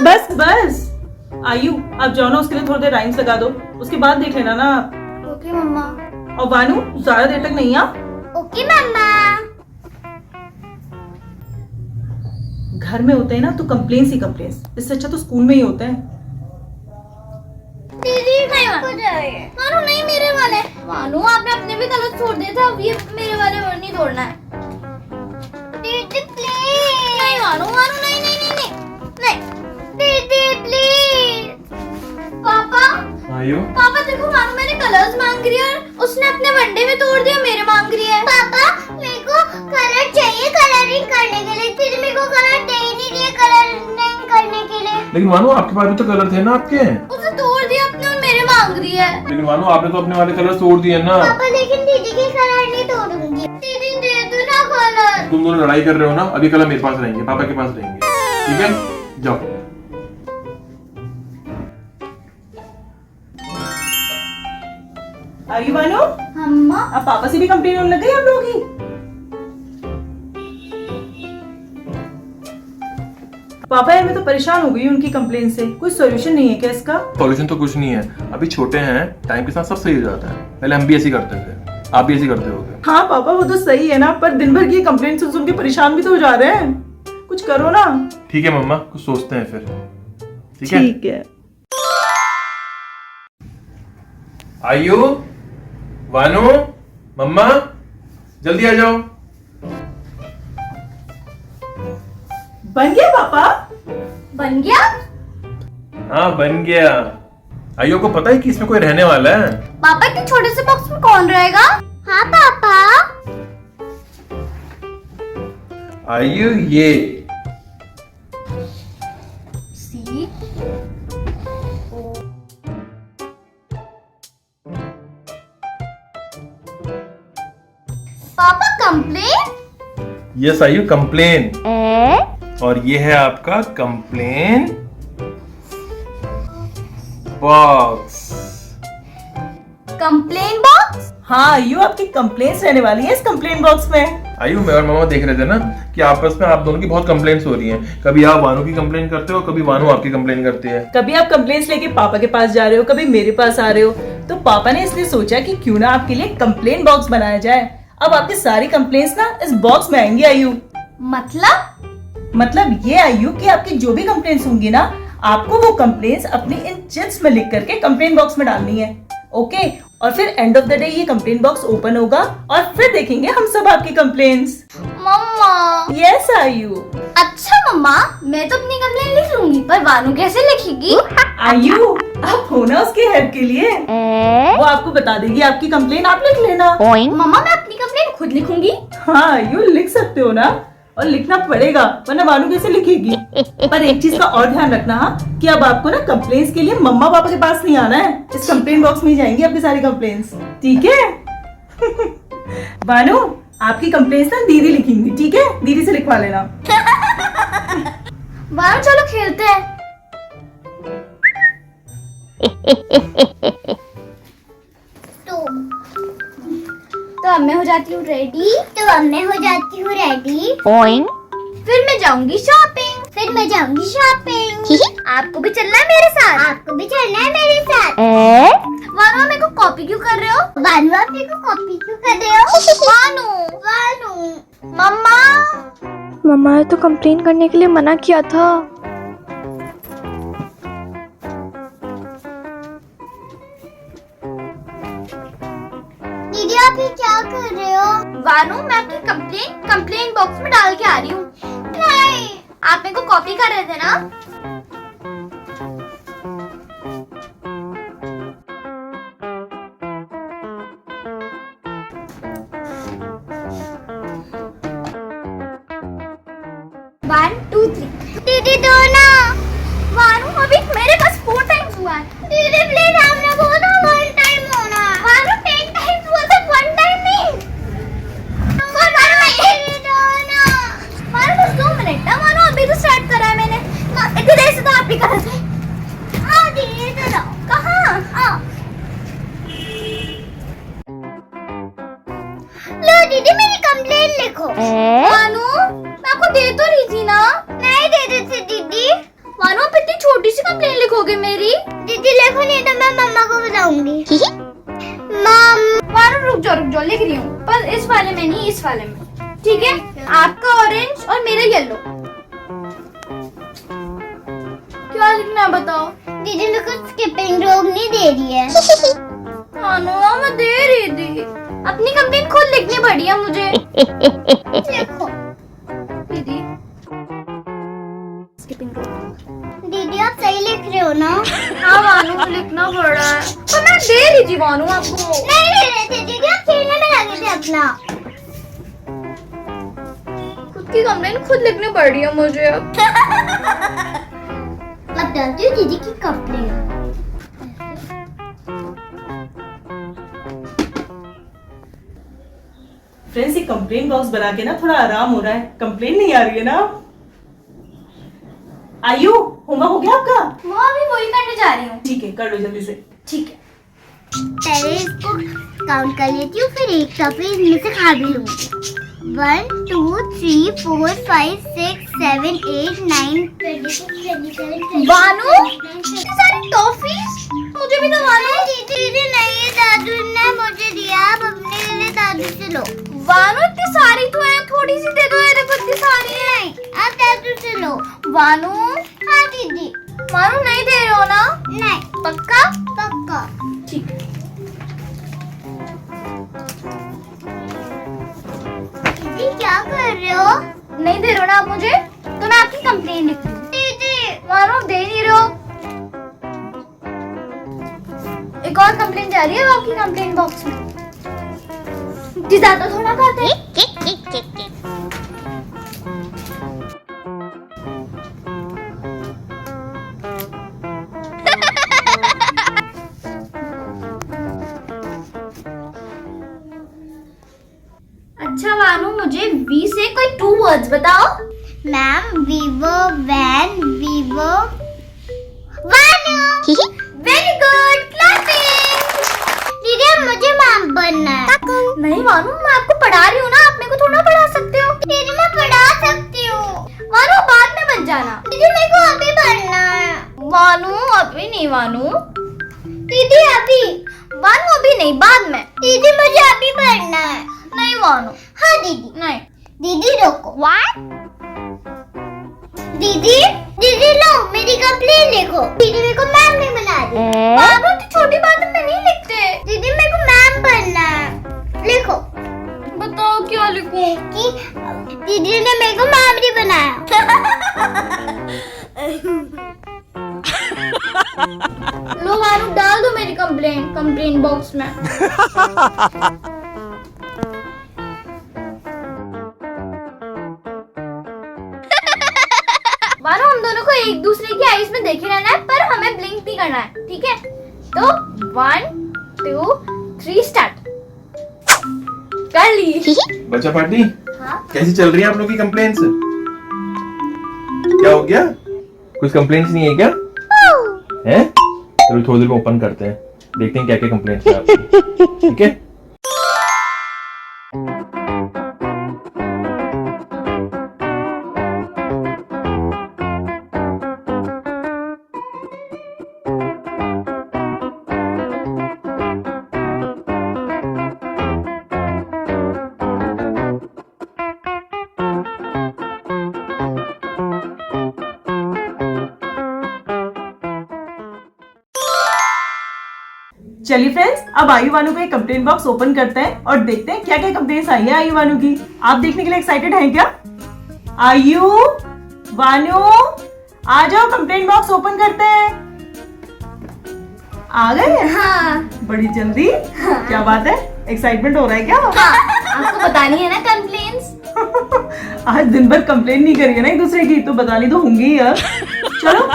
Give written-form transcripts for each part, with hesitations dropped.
बस बस आयु, आप जाओ ना, उसके लिए थोड़ी देर राइम्स लगा दो, उसके बाद देख लेना ना आप। ओके मम्मा। और वानू, ज्यादा देर तक नहीं आ। ओके मम्मा। घर में होते हैं ना तो कंप्लेंट्स ही कंप्लेंट्स, इससे अच्छा तो स्कूल में ही होते हैं। दीदी नहीं मानो, नहीं मेरे वाले। मानो आपने अपने भी कलर छोड़ दिए थे, अब ये मेरे वाले और नहीं तोड़ना है। दीदी प्लीज। नहीं मानो, नहीं नहीं नहीं नहीं नहीं। दीदी प्लीज। पापा। आयो। पापा देखो, मानो मैंने कलर्स मांग रही है और उसने अपने वनडे में तोड़ दिया, मेरे मांग रही है। पापा मेरे को कलर चाहिए कलरिंग करने के लिए, फिर मेरे को कलर दे ही नहीं दिए कलरिंग करने के लिए। लेकिन मानो आपके पास भी तो कलर थे ना आपके। उसे तोड़ दिया अपने और मेरे मांग रही है। लेकिन मानो आपने तो अपने वाले कलर तोड़ दिए ना। पापा लेकिन दीदी के कलर नहीं तोड़ूंगी। दीदी दे दो ना कलर। तुम दोनों लड़ाई कर रहे हो ना, अभी कलर मेरे पास रहेंगे, पापा के पास रहेंगे, ठीक है? जाओ। आयु वानू, अम्मा अब पापा से भी कंप्लेन होने लग गई आप लोगों की। पापा यार, मैं तो परेशान हो गई उनकी कंप्लेन से। कोई सॉल्यूशन नहीं है क्या इसका? सॉल्यूशन तो कुछ नहीं है, अभी छोटे हैं, टाइम के साथ सब सही हो जाता है। पहले हम भी ऐसे करते थे, आप भी ऐसे करते होगे। हाँ पापा, वो तो सही है ना, पर दिन भर की कंप्लेन सुन सुन के परेशान भी तो हो जा रहे हैं। कुछ करो ना। ठीक है मम्मा, कुछ सोचते हैं फिर। ठीक है? ठीक है। आयु, वानु, मम्मा, जल्दी आ जाओ। बन गया पापा? बन गया। हाँ बन गया। आयु को पता है कि इसमें कोई रहने वाला है? पापा के छोटे से बॉक्स में कौन रहेगा? हाँ पापा। आयु ये सी पापा कंप्लेन। यस आयु, कंप्लेन। और ये है आपका कंप्लेन बॉक्स। Complain box. हाँ आयु, आपकी कंप्लेंट्स रहने वाली है इस कंप्लेन बॉक्स में। आयु, मैं और मामा देख रहे थे ना कि आपस में आप दोनों की बहुत कंप्लेंट्स हो रही हैं। कभी आप वानू की कंप्लेन करते हो, कभी वानू आपकी कंप्लेन करती है। कभी आप कंप्लेंट्स लेके पापा के पास जा रहे हो, कभी मेरे पास आ रहे हो। तो पापा ने इसलिए सोचा कि क्यों ना आपके लिए कंप्लेन बॉक्स बनाया जाए। अब आपकी सारी कंप्लेंट्स ना इस बॉक्स में आएंगी आयु। मतलब ये आयु कि आपकी जो भी कंप्लेंट्स होंगी ना, आपको वो कंप्लेंट्स अपनी इन चिट्स में लिख करके कंप्लेन बॉक्स में डालनी है। ओके? और फिर एंड ऑफ द डे ये कंप्लेन बॉक्स ओपन होगा और फिर देखेंगे हम सब आपकी कंप्लेंट्स। मम्मा। यस आयु। अच्छा मम्मा, मैं तो अपनी कंप्लेन लिख लूंगी, पर वानू कैसे लिखेगी? आयु, आप हो ना उसकी हेल्प के लिए, वो आपको बता देगी आपकी कंप्लेन, आप लिख लेना। मम्मा मैं अपनी कंप्लेन खुद लिखूंगी। हाँ आयु, लिख सकते हो ना, और लिखना पड़ेगा, वरना वानू कैसे लिखेगी। पर एक चीज का और ध्यान रखना, हाँ, कि अब आपको ना कंप्लेंट्स के लिए मम्मा पापा के पास नहीं आना है। इस कंप्लेन बॉक्स में ही जाएंगी आपकी सारी कंप्लेंट्स, ठीक है? वानू, आपकी कंप्लेंट्स ना दीदी लिखेंगी, ठीक है? दीदी से लिखवा लेना। वानू चलो खेलते हैं। तो अब मैं हो जाती हूँ रेडी। फिर मैं जाऊंगी शॉपिंग। आपको भी चलना है मेरे साथ। वानू मेरे को कॉपी क्यों कर रहे हो? वानू। मम्मा ने तो कंप्लेन करने के लिए मना किया था। दीदी आप ये क्या कर रहे हो? वानू मैं आपकी कंप्लेन बॉक्स में डाल के आ रही हूँ। नहीं, आप मेरे को कॉपी कर रहे थे ना? One two three. दीदी दो ना। वानू अभी मेरे पास 4 टाइम्स हुआ है। दीदी प्लीज आपने बोला 1 टाइम होना। वानू 10 टाइम्स हुआ था, 1 टाइम नहीं। वानू बस 2 मिनट ना। वानू अभी तो स्टार्ट करा है मैंने। इतनी देर से तो आप ही कर रहे थे। आओ दीदी इधर आओ। कहाँ? आओ। लो दीदी मेरी कंप्लेन लिखो। वानू मैं आपको दे तो रही थी ना। नहीं दे रही थी दीदी। वानू आप इतनी छोटी सी कंप्लेन लिखोगे मेरी? दीदी लिखो नहीं तो मैं मम्मा को बताऊंगी। वानू रुक जाओ लिख रही हूँ, पर इस वाले में नहीं, इस वाले में, ठीक है? आपका ऑरेंज और मेरा येलो। क्या लिखना है बताओ? दीदी मेरे को स्किपिंग रोक नहीं दे रही है। वानू मैं दे रही थी, अपनी कंप्लेन खुद लिखनी पड़ी है मुझे। लिखो दीदी। दीदी आप सही लिख रहे हो ना? हाँ वानू को लिखना पड़ रहा है, तो मैं दे रही थी वानू आपको। नहीं दे रहे थे दीदी, आप खेलने में लगे थे अपना। खुद की कंप्लेन खुद लिखनी पड़ रही है मुझे अब। अब डालती हूँ दीदी की कंप्लेन। फ्रेंड्स, ये कंप्लेन बॉक्स बना के ना थोड़ा आराम हो रहा है। कंप्लेन नहीं आ रही है ना? आयु, होमवर्क हो गया आपका? वो अभी वही करने जा रही हूँ। ठीक है, कर लो जल्दी से। ठीक है, पहले इसको काउंट कर लेती हूँ, फिर एक टॉफी इसमें से खा भी लूंगी। 1 2 3 4 5 6 7 8 9 10। वानू इतनी सारी टॉफीज मुझे भी दो वानू। दीदी नहीं, दादू ने मुझे दिया, आप अपने लिए दादू से लो। वानू इतनी सारी तो है, थोड़ी सी दे दो। ये देखो इतनी सारी है, आप दादू से लो। वानू। हाँ दीदी। वानू नहीं दे रहे हो ना? नहीं। पक्का? पक्का। ठीक है। दीदी क्या कर रहे हो? नहीं दे रहे हो ना आप मुझे, तो मैं आपकी कंप्लेन लिख रही हूँ। दीदी वानू दे नहीं रहे हो। एक और कंप्लेन जा रही है आपकी कंप्लेन बॉक्स में। जी ज्यादा थोड़ा बात है। अच्छा वानू, मुझे वी से कोई 2 वर्ड्स बताओ। मैम, वीवो, वैन, वीवो, वानू। Very good, clapping. दीदी अब मुझे मैम बनना है। नहीं वानू, मैं आपको पढ़ा रही हूँ ना, आप मेरे को थोड़ा पढ़ा सकते हो। दीदी मैं पढ़ा सकती हूँ। वानू बाद में मत जाना। दीदी मेरे को अभी पढ़ना है। वानू अभी नहीं वानू। दीदी अभी। वानू अभी नहीं, बाद में। दीदी मुझे अभी पढ़ना है। नहीं वानू। हाँ दीदी। नहीं दीदी रोको। व्हाट? दीदी दीदी लो मेरी कंप्लेन लिखो। दीदी मेरे को मैम नहीं बना दी। वानू तो छोटी बातें में नहीं लिखते। दीदी मेरे को मैम बनना है। लिखो। बताओ क्या लिखूं? कि दीदी ने मेरे को मैम नहीं बनाया। लो वानू डाल दो मेरी कंप्लेन बॉक्स में। वानू हम दोनों को एक दूसरे की आईज में देखे रहना है, पर हमें ब्लिंक नहीं करना है, ठीक है? तो 1 2 3 स्टार्ट। कर ली। बच्चा पार्टी, हाँ? कैसी चल रही है आप लोग की कंप्लेंट्स? क्या हो गया? कुछ कंप्लेंट्स नहीं है क्या? हैं? चलो थोड़ी देर में ओपन करते हैं, देखते हैं क्या क्या कंप्लेंट्स है आपकी। ठीक है? चलिए फ्रेंड्स, अब आयु वानू का एक कंप्लेन बॉक्स ओपन करते हैं और देखते हैं क्या क्या कंप्लेंट्स आई है आयु वानू की। आप देखने के लिए एक्साइटेड हैं क्या? आयु वानू आ जाओ, कंप्लेन बॉक्स ओपन करते हैं। आ गए? हाँ। बड़ी जल्दी। हाँ। क्या बात है, एक्साइटमेंट हो रहा है क्या? हाँ, आपको बतानी है ना कंप्लेंट्स। आज दिन भर कंप्लेन नहीं करिए ना एक दूसरे की, तो बतानी तो होंगी ही यार। चलो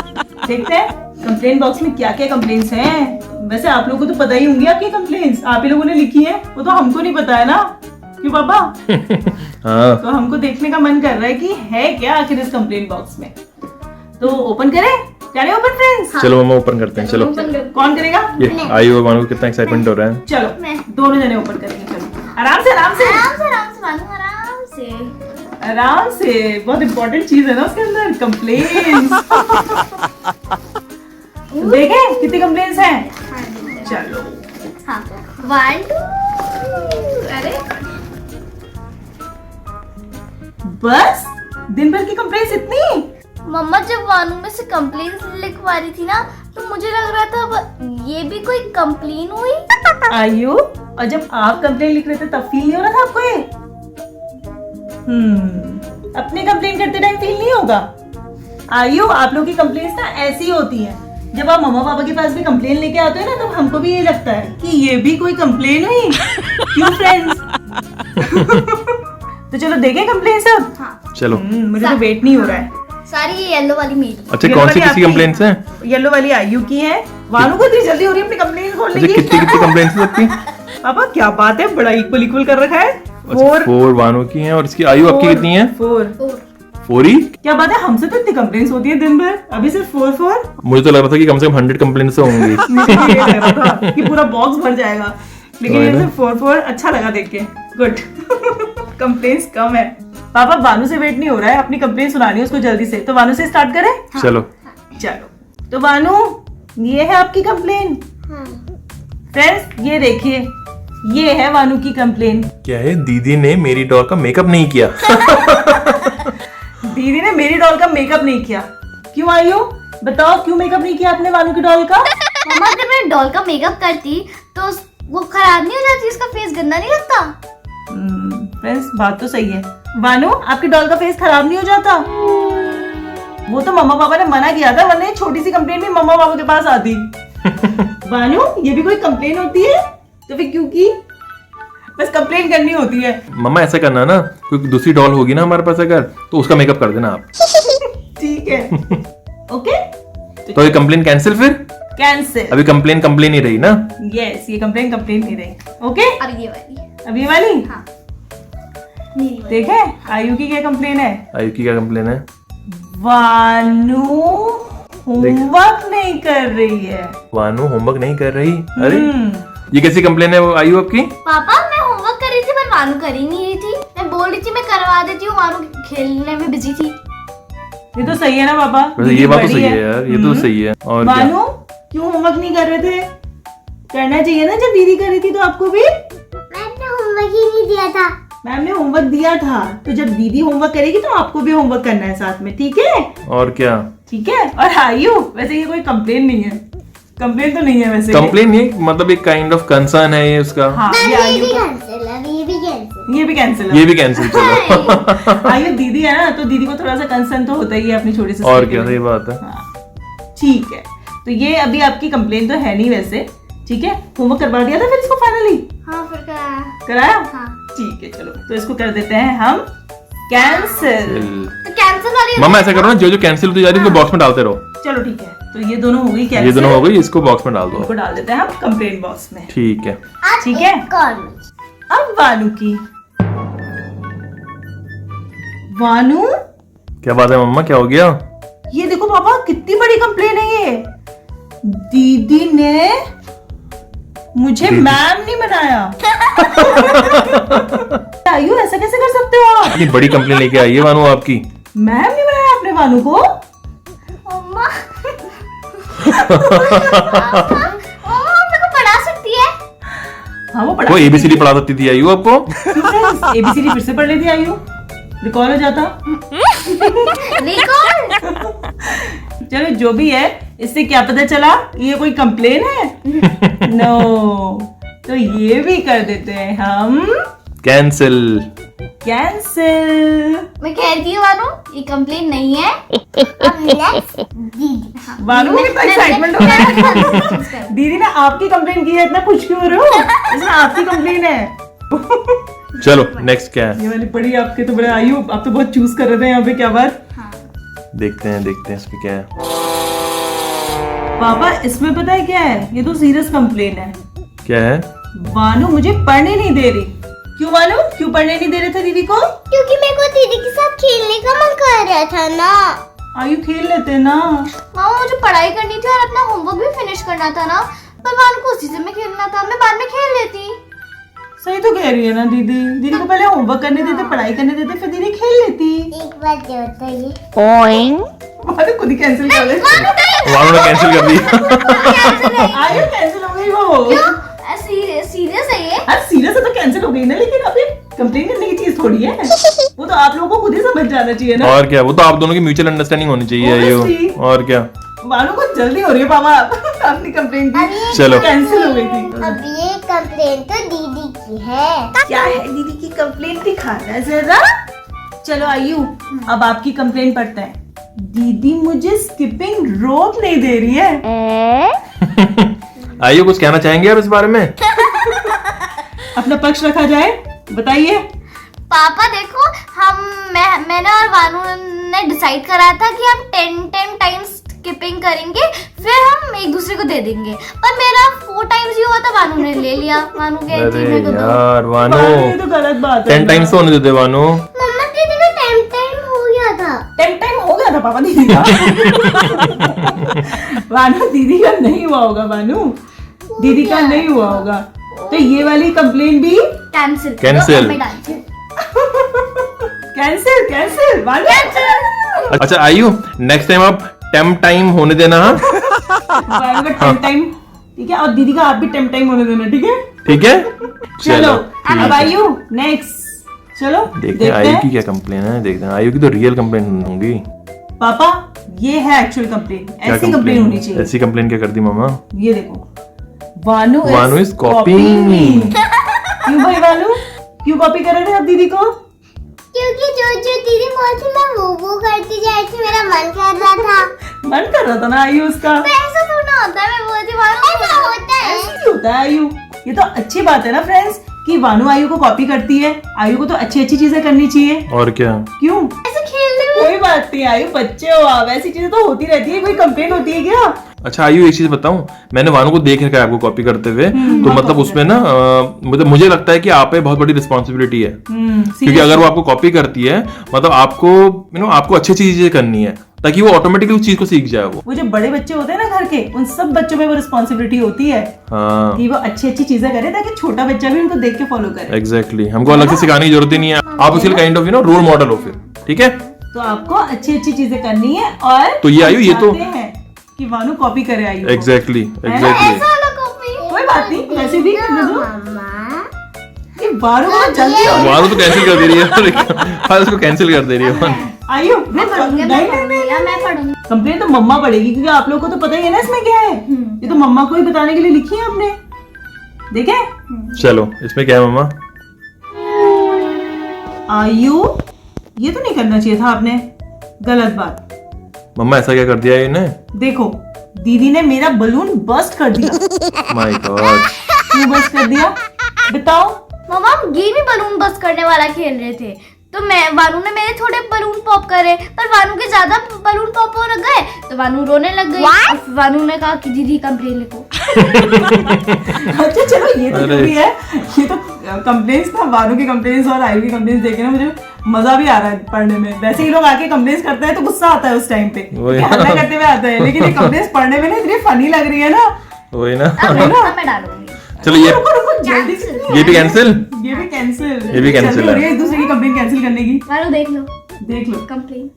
देखते हैं कंप्लेन बॉक्स में क्या क्या कंप्लेंट्स हैं। वैसे आप लोगों को तो पता ही होंगी आपकी कंप्लेंट्स, आप ही लोगों ने लिखी है, वो तो हमको नहीं पता है ना, क्यों पापा? हाँ। तो हमको देखने का मन कर रहा है कि है क्या आखिर इस कंप्लेन बॉक्स में। तो ओपन करें? करें ओपन फ्रेंड्स? चलो मम्मा ओपन करते हैं। चलो कौन करेगा? ये आयु और मानो को कितना एक्साइटमेंट हो रहा है। चलो मैं। दोनों जने ओपन करेंगे। चलो आराम से आराम से। आराम से वानू, आराम से। आराम से, बहुत इंपॉर्टेंट चीज है ना उसके अंदर, कंप्लेन। देखे कितनी कंप्लेन्स हैं? चलो हाँ 1 2 अरे बस दिन भर की कंप्लेन्स इतनी? मम्मा जब वानू में से कंप्लेन लिखवा रही थी ना, तो मुझे लग रहा था ये भी कोई कंप्लेन हुई। आयु, और जब आप कंप्लेन लिख रहे थे तब फील नहीं हो रहा था आपको ये? अपनी कंप्लेन करते टाइम फील नहीं होगा? आयु, आप लोग की कंप्लेन्स ना ऐसी होती हैं, जब आप मम्मा पापा के पास भी कंप्लेन लेके आते हो ना, तब हमको भी ये लगता है कि ये भी कोई कंप्लेन हुई। क्यों फ्रेंड्स? तो चलो देखें कंप्लेन सब। हाँ चलो। मुझे तो वेट नहीं हो रहा है। सारी ये येलो वाली मेरी। अच्छा, येलो कौन सी वाली किसी आपकी? कंप्लेंट्स हैं? येलो वाली आयु की है। वानू को इतनी जल्दी हो रही है अपनी कंप्लेन खोलने अच्छा, की। कितनी कितनी कंप्लेंट्स हैं सबकी? पापा क्या बात है, बड़ा इक्वल कर रखा है। अच्छा, 4 वानू की हैं, और इसकी आयु आपकी कितनी है? 4। 4 ही? क्या बात है, हमसे तो इतनी कंप्लेंट्स होती है दिन भर, अभी सिर्फ 4। मुझे तो लग रहा था कि कम से कम 100 कंप्लेंट्स तो होंगी। मुझे भी ये लग रहा था कि पूरा बॉक्स भर जाएगा, लेकिन ये वही ना। सिर्फ 4 अच्छा लगा देख के। गुड। कंप्लेंट्स कम है। पापा वानू से वेट नहीं हो रहा है, अपनी कंप्लेंट सुनानी है उसको जल्दी से, तो वानू से स्टार्ट करें? चलो। चलो तो वानू, ये है आपकी कंप्लेन। फ्रेंड्स ये देखिए, ये है वानू की कंप्लेन। क्या है? दीदी ने मेरी डॉल का मेकअप नहीं किया। दीदी ने मेरी डॉल का मेकअप नहीं किया। क्यों आयु, बताओ क्यों मेकअप नहीं किया आपने वानू की डॉल का? मम्मा अगर मैं डॉल का मेकअप करती तो वो खराब नहीं हो जाती, उसका फेस गंदा नहीं लगता। फ्रेंड्स बात तो सही है। वानू, आपकी डॉल का फेस खराब नहीं हो जाता? वो तो मम्मा पापा ने मना किया था, वरना ये छोटी सी कंप्लेन भी मम्मा पापा के पास आती। वानू, ये भी कोई कंप्लेन होती है? तो फिर क्यों की? बस कंप्लेन करनी होती है। मम्मा ऐसा करना ना, कोई दूसरी डॉल होगी ना हमारे पास अगर, तो उसका मेकअप कर देना आप। ठीक है। ओके, तो ये कंप्लेन कैंसिल फिर? कैंसिल। अभी कंप्लेन ही रही ना? यस, ये कंप्लेन नहीं रही। ओके, अब ये वाली। अब ये वाली। हाँ मेरी वाली। देखे आयु की क्या कंप्लेन है? आयु की क्या कंप्लेन है? वानू होमवर्क नहीं कर रही है। वानू होमवर्क नहीं कर रही? अरे ये कैसी कंप्लेन है वो आयु आपकी? पापा मैं होमवर्क कर रही थी पर वानू कर ही नहीं रही थी। मैं बोल रही थी मैं करवा देती हूँ, वानू खेलने में बिजी थी। ये तो सही है ना पापा? वैसे ये बात तो सही है यार, ये तो सही है। और क्या? वानू क्यों होमवर्क नहीं कर रहे थे? करना चाहिए ना, जब दीदी कर रही थी तो आपको भी। मैंने होमवर्क ही नहीं दिया था। मैम ने होमवर्क दिया था, तो जब दीदी होमवर्क करेगी तो आपको भी होमवर्क करना है साथ में, ठीक है? और क्या? ठीक है। और आयु, वैसे ये कोई कंप्लेन नहीं है, कंप्लेन तो नहीं है वैसे। कंप्लेन नहीं, मतलब एक काइंड ऑफ कंसर्न है ये उसका। हाँ, ये आयु का, ये भी कैंसिल है। ये भी कैंसिल। चलो। आयु दीदी है ना, तो दीदी को थोड़ा सा कंसर्न तो होता ही है अपनी छोटी सी और सिस्टर क्या, के सही लिए। बात है। हाँ, ठीक है। तो ये अभी आपकी कंप्लेन तो है नहीं वैसे, ठीक है? होमवर्क करवा दिया था फिर इसको फाइनली? हाँ फिर कराया? हाँ। ठीक है, चलो तो इसको कर देते हैं हम कैंसिल। तो कैंसिल वाली। मम्मा ऐसा करो ना, जो जो कैंसिल होती जा रही है उसको बॉक्स में डालते रहो। चलो ठीक है, तो ये दोनों हो गई कैंसिल। ये दोनों हो गई, इसको बॉक्स में डाल दो। इसको डाल देते हैं हम कंप्लेन बॉक्स में। ठीक है। ठीक है। अब वानू की। वानू, क्या बात है मम्मा, क्या हो गया? ये देखो पापा कितनी बड़ी कंप्लेन है ये। दीदी ने मुझे मैम नहीं बनाया। आयु, ऐसा कैसे कर सकते हो आप? इतनी बड़ी कंप्लेन लेके आई है वानू आपकी। मैम नहीं बनाया आपने वानू को? मम्मा मेरे को पढ़ा सकती है? हाँ वो पढ़ा। वो एबीसीडी पढ़ा सकती थी आयु आपको? एबीसीडी फिर से पढ़ लेती आयु, रिकॉल हो जाता। चलो जो भी है, इससे क्या पता चला ये कोई कंप्लेन है? नो, तो ये भी कर देते हैं हम कैंसिल। मैं कहती हूँ वानू ये कंप्लेन नहीं है। अब नेक्स्ट दीदी। वानू को कितना एक्साइटमेंट हो रहा है। दीदी ने आपकी कंप्लेन की है, इतना खुश क्यों हो रहे हो? इसमें आपकी कंप्लेन है। चलो नेक्स्ट क्या है? ये वाली पड़ी आपके तो बड़े। आयु, आप तो बहुत चूज कर रहे थे यहाँ पे, क्या बात? देखते हैं इसमें क्या है। पापा इसमें पता है क्या है? ये तो सीरियस कंप्लेन है। क्या है? वानू मुझे पढ़ने नहीं दे रही। क्यों वानू, क्यों पढ़ने नहीं दे रहे थे दीदी को? क्योंकि मेरे को दीदी के साथ खेलने का मन कर रहा था ना। आयु खेल लेते ना। मामा मुझे पढ़ाई करनी थी और अपना होमवर्क भी फिनिश करना था ना, पर वानू को उसी से मैं खेलना था, मैं बाद में खेल लेती। सही तो कह रही है ना दीदी। दीदी को पहले होमवर्क करने देते, पढ़ाई करने देते, फिर दीदी खेल लेती। एक बात बताइए, मानो खुद ही कैंसिल कर ले। वानू ने कैंसिल कर दी। आयु कैंसिल हो गई वो। सीरियस है ये? आज सीरियस है तो कैंसिल हो गई ना, लेकिन अभी कंप्लेन करने की चीज थोड़ी है। वो तो आप लोगों को खुद ही समझ जाना चाहिए ना। और क्या, वो तो आप दोनों की म्यूचुअल अंडरस्टैंडिंग होनी चाहिए आयु। Honestly। और क्या। मानो को जल्दी हो रही है पापा अपनी कंप्लेन की। चलो। कैंसिल हो गई थी। अब ये कंप्लेन तो दीदी की है। क्या है दीदी की कंप्लेन, दिखाना जरा। चलो आयु, अब आपकी कंप्लेन पढ़ते हैं। दीदी मुझे स्किपिंग रोप नहीं दे रही है। आयु कुछ कहना चाहेंगे आप इस बारे में? अपना पक्ष रखा जाए, बताइए। पापा देखो, मैंने और वानू ने डिसाइड करा था कि हम 10 टाइम्स स्किपिंग करेंगे, फिर हम एक दूसरे को दे देंगे। पर मेरा 4 टाइम्स ही हुआ था, वानू ने ले लिया। वानू के अरे मेरे को दो। यार वानू, ये तो गलत बात है। 10 टाइम्स तो होने देते वानू। मम्मा दीदी का 10 टाइम हो गया था। 10 टाइम हो गया था पापा दीदी का। वानू दीदी का नहीं हुआ होगा, वानू दीदी का नहीं हुआ होगा। तो ये वाली कंप्लेन भी कैंसिल Cancel। कैंसिल। कैंसिल वानू। अच्छा आयु, नेक्स्ट टाइम आप 10 टाइम होने देना। हाँ वानू का 10 टाइम, ठीक है। और दीदी का आप भी 10 टाइम होने देना, ठीक है। ठीक है। चलो ठीक अब है। आयु नेक्स्ट। चलो देखते हैं आयु की क्या कंप्लेन है। देखते हैं आयु की तो रियल कंप्लेन होंगी। पापा ये है एक्चुअल कंप्लेन, क्या ऐसी कंप्लेन होनी चाहिए। ऐसी कंप्लेन क्या कर दी मामा? ये देखो, वानू is copying me। क्यों भाई वानू, क्यों कॉपी कर रहे हैं आप दीदी को? क्योंकि जो दीदी बोलती मैं वो करती जा रही थी, मेरा मन कर रहा था। मन कर रहा था ना आयु उसका। तो ऐसा थोड़ा होता है, मैं बोलती ऐसा होता है। ऐसे ही होता है आयु। ये तो अच्छी बात है ना फ्रेंड्स, कि वानू आयु को कॉपी करती है। आयु को तो अच्छी अच्छी चीजें करनी चाहिए। और क्या। क्यों? ऐसे खेलने में कोई बात नहीं आयु, बच्चे हो आप, ऐसी चीजें तो होती रहती है। कोई कंप्लेन होती है क्या? अच्छा आयु एक चीज बताऊं, मैंने वानू को देख रखा है आपको कॉपी करते हुए। तो मतलब उसमें ना मतलब मुझे लगता है कि आप पे बहुत बड़ी रिस्पॉन्सिबिलिटी है। क्योंकि अगर वो आपको कॉपी करती है, मतलब आपको आपको अच्छी चीजें करनी है, ताकि वो ऑटोमेटिकली उस चीज को सीख जाए। वो जो बड़े बच्चे होते हैं ना घर के, उन सब बच्चों पे वो रिस्पॉन्सिबिलिटी होती है हाँ कि वो अच्छी अच्छी चीजें करे, ताकि छोटा बच्चा भी उनको देख के फॉलो करे। एग्जैक्टली हमको अलग से सिखाने की जरूरत ही नहीं है। आप उसके काइंड ऑफ रोल मॉडल हो फिर। ठीक है, तो आपको अच्छी अच्छी चीजें करनी है। और तो ये आयु, ये तो- चाहते हैं कि वानू कॉपी करे आयु को। एग्जैक्टली ऐसा वाला कॉपी। कोई बात नहीं, वैसे भी कर दो। मम्मा ये वानू बहुत जल्दी हो वानू तो कैंसिल कर दे रही है। हाँ उसको कैंसिल कर दे रही है। आयु। मैं पढ़ूंगी, मैं पढ़ूंगी। कंप्लेन तो मम्मा पढ़ेगी, क्योंकि आप लोगों को तो पता ही है ना इसमें क्या है। ये तो मम्मा को ही बताने के लिए लिखी है हमने, देखे। चलो इसमें क्या है मम्मा? आयु ये तो नहीं करना चाहिए था आपने, गलत बात। मम्मा ऐसा क्या कर दिया इन्हें? देखो दीदी ने मेरा बलून बस्ट कर दिया। My God. क्यों बस्ट कर दिया बताओ? मम्मा हम गेम ही बलून बस करने वाला खेल रहे थे, तो वानू ने मेरे थोड़े बलून पॉप करे, पर वानू के ज्यादा बलून पॉप हो गए तो वानू रोने लग गई। और वानू ने कहा कि दीदी कंप्लेन लिखो। अच्छा चलो ये तो जरूरी है। ये तो कंप्लेंट्स ना, वानू की कंप्लेंट्स और आयु की कंप्लेंट्स देखे ना मुझे मजा भी आ रहा है पढ़ने में। वैसे ही लोग आके कंप्लेंट्स करते हैं तो गुस्सा आता है उस टाइम पे, हल्ला करते हुए आता है, लेकिन ये कंप्लेंट्स पढ़ने में ना इतनी फनी लग रही है ना। वही ना। अब मैं डालूंगी। चलो ये रुको जल्दी से। ये भी कैंसिल। ये भी कैंसिल। ये भी cancel जल्दी हो रही है। है एक दूसरे की कंप्लेन कैंसिल करने की। वानू देख लो देख लो, कंप्लेन।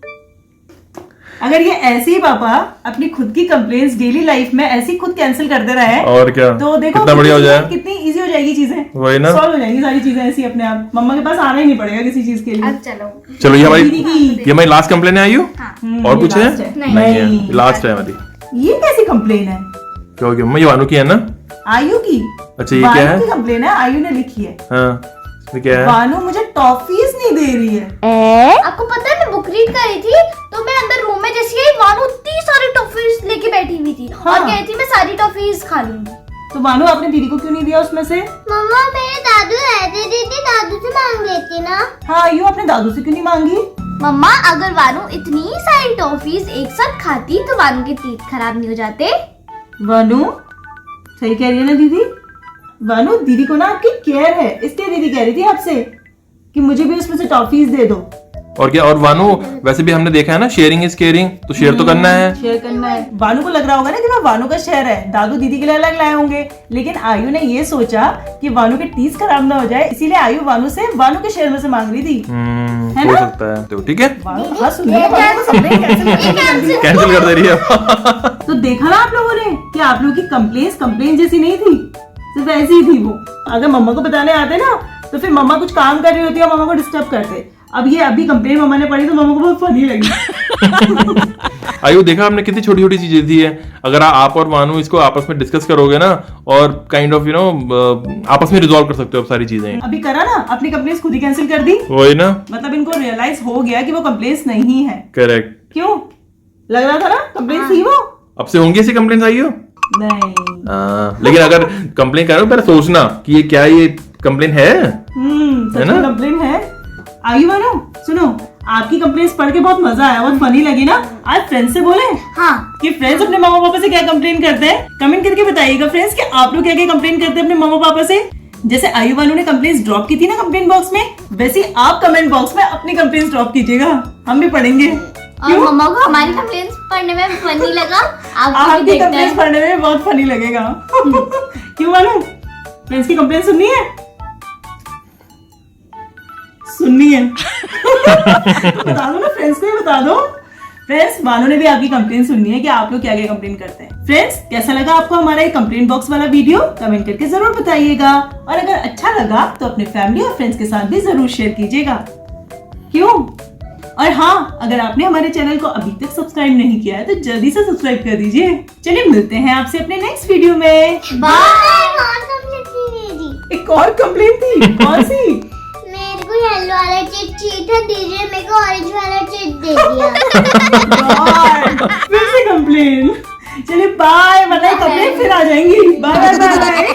अगर ये ऐसे ही पापा अपनी खुद की कंप्लेंट्स डेली लाइफ में ऐसी खुद कैंसिल करते रहे और क्या, तो देखो कितना बढ़िया हो जाए। कितनी इजी हो जाएगी चीजें। वही ना। सॉल्व हो जाएंगी सारी चीजें ऐसी अपने आप। मम्मा के पास आना ही नहीं पड़ेगा किसी चीज के लिए। अब चलो चलो ये हमारी दीदी की। ये हमारी लास्ट कंप्लेन है आयु। और ये कुछ है? last है। नहीं है, लास्ट है हमारी। ये कैसी कंप्लेन है? क्योंकि मम्मा ये वानू की है ना। आयु की। अच्छा ये क्या वानू है? की कंप्लेन है, आयु ने लिखी है। हाँ ये क्या है? वानू मुझे टॉफीज नहीं दे रही है। आपको पता है मैं बुक रीड कर रही थी, तो मैं अंदर रूम में जैसे आई, वानू इतनी सारी टॉफीज लेके बैठी हुई थी हाँ। और कह रही थी मैं सारी टॉफीज खा लूंगी। तो वानू आपने दीदी को क्यों नहीं दिया उसमें से? मम्मा मेरे दादू रहते थे, दादू से मांग लेती ना। हाँ आयु अपने दादू से क्यों नहीं मांगी? मम्मा अगर वानू इतनी सारी टॉफीज एक साथ खाती तो वानू के टीथ खराब नहीं हो जाते। वानू सही कह रही है ना दीदी। वानू दीदी को ना आपकी केयर है, इसलिए दीदी कह रही थी आपसे कि मुझे भी उसमें से टॉफीज दे दो। और क्या। और वानू वैसे भी हमने देखा है ना, शेयरिंग इज केयरिंग, तो शेयर तो करना है। शेयर करना है। वानू को लग रहा होगा ना कि मैं वानू का शेयर है, दादू दीदी के लिए अलग लाए होंगे, लेकिन आयु ने ये सोचा कि वानू के टीथ खराब ना हो जाए, इसीलिए आयु वानू से वानू के शेयर में से मांग रही थी। है हो ना? सकता है, तो ठीक है, वानू हाँ सुन रही है, वानू को समझे कैंसिल कर दे रही है। तो देखा ना आप लोगों ने कि आप लोगों की कंप्लेन जैसी नहीं थी, सिर्फ ऐसी ही थी वो। अगर मम्मा को बताने आते ना तो फिर मम्मा कुछ काम कर रही होती है और मम्मा को डिस्टर्ब करते। अब ये अभी कंप्लेन मम्मा ने पढ़ी तो मम्मा को बहुत फनी लगी। आयु देखा आपने कितनी छोटी छोटी चीजें दी है। अगर आप और वानू इसको आपस में डिस्कस करोगे ना और काइंड ऑफ आपस में रिजॉल्व कर सकते हो आप सारी चीजें। अभी करा ना, अपनी कंप्लेन खुद ही कैंसिल कर दी। वही ना, मतलब इनको रियलाइज हो गया कि वो कंप्लेन नहीं है। करेक्ट। क्यों लग रहा था ना कंप्लेन थी वो? अब से होंगी ऐसी कंप्लेन आई हो? नहीं। लेकिन अगर कंप्लेन करो पहले सोचना कि ये क्या ये कंप्लेन है। सच में कंप्लेन है। आयु वानो सुनो, आपकी कंप्लेंट्स पढ़ के बहुत मजा आया, बहुत फनी लगी ना। आज फ्रेंड्स से बोले हाँ कि फ्रेंड्स अपने मामा पापा से क्या कंप्लेन करते हैं, कमेंट करके बताइएगा फ्रेंड्स कि आप लोग क्या क्या कंप्लेन करते हैं अपने मामा पापा से। जैसे आयु वालों ने कंप्लेंट्स ड्रॉप की थी ना कमेंट बॉक्स में, वैसे ही आप कमेंट बॉक्स में अपनी कंप्लेंट्स ड्रॉप कीजिएगा, हम भी पढ़ेंगे। और मम्मा को हमारी कंप्लेंट्स पढ़ने में फनी लगा, आपको भी आपकी देखना कंप्लेंट्स है। पढ़ने में बहुत फनी लगेगा। क्यों वालों, फ्रेंड्स की कंप्लेंट सुननी है? सुननी है। तो बता दो ना फ्रेंड्स को, बता दो फ्रेंड्स। वालों ने भी आपकी कंप्लेंट सुननी है कि आप लोग क्या क्या कंप्लेंट करते हैं। फ्रेंड्स कैसा लगा आपको हमारा ये कंप्लेंट बॉक्स वाला वीडियो, कमेंट करके जरूर बताइएगा। और अगर अच्छा लगा तो अपने फैमिली और फ्रेंड्स के साथ भी जरूर शेयर कीजिएगा। क्यों? और हाँ, अगर आपने हमारे चैनल को अभी तक सब्सक्राइब नहीं किया है तो जल्दी से सब्सक्राइब कर दीजिए। चलिए मिलते हैं आपसे अपने नेक्स्ट वीडियो में। एक और कंप्लेंट थी, कौन सी? मेरे को येलो वाला चिट था, दीजिए मेरे को ऑरेंज वाला चिट दे दिया। God, फिर से कंप्लेन। चलिए बाय, वरना कंप्लेन फिर आ जाएंगी। Bye bye bye.